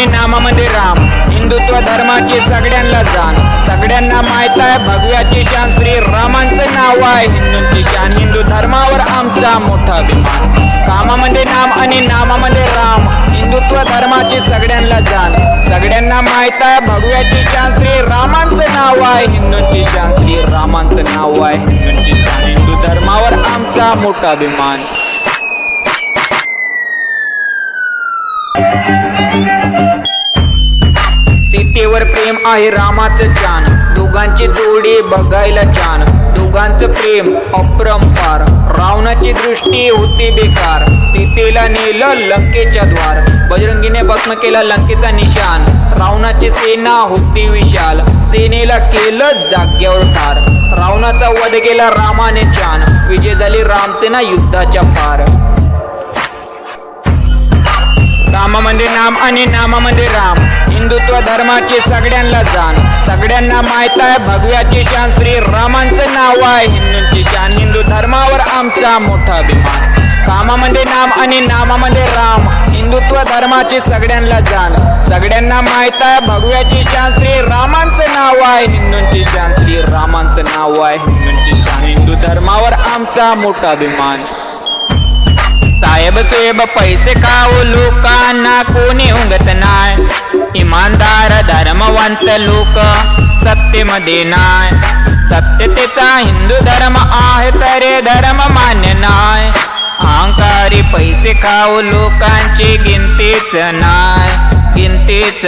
आणि नामामध्ये राम, हिंदुत्व धर्माची सगळ्यांना जाण, सगळ्यांना माहित आहे भगव्याची शान, श्री रामांचं नाव आहे हिंदूंची शान, हिंदू धर्मावर आमचा मोठा अभिमान। कामामध्ये नाम आणि नामामध्ये राम, हिंदुत्व धर्माची सगळ्यांना जाण, सगळ्यांना माहित आहे भगव्याची शान, श्री रामांचं नाव आहे हिंदूंची शान, श्री रामांचं नाव आहे हिंदूंची शान, हिंदू धर्मावर आमचा मोठा अभिमान। सीतेवर प्रेम आहे रामाचं छान, दोघांची जोडी बघायला छान, दोघांचं प्रेम अपरंपार, रावणाची दृष्टी होती बेकार, सीतेला नेलं लंकेच्या द्वार, बजरंगीने भस्म केला लंकेचा निशान, रावणाची सेना होती विशाल, सेनेला केलं जाग्यावर ठार, रावणाचा वध केला रामाने छान, विजय झाली रामसेना युद्धाच्या पार। कामामध्ये नाम आणि नामामध्ये राम, हिंदुत्व धर्माची सगळ्यांना जाण, सगळ्यांना माहित आहे भगव्याची शान, श्री रामांचं नाव आहे हिंदूंची शान, हिंदू धर्मावर आमचा मोठा अभिमान। कामामध्ये नाम आणि नामामध्ये राम, हिंदुत्व धर्माची सगळ्यांना जाण, सगळ्यांना माहित आहे भगव्याची शान, श्री रामांचं नाव आहे हिंदूंची शान, श्री रामांचं नाव आहे हिंदूंची शान, हिंदू धर्मावर आमचा मोठा अभिमान। साहेब तुएब पैसे खाऊ लोकांना कोणी उंगत नाय, इमानदार धर्मवंत लोक सत्तेमध्ये नाय, सत्यतेचा हिंदू धर्म आहे तरी धर्म मान्य नाय, अहंकारी पैसे खाऊ लोकांची गिनतीच नाय, गिनतीच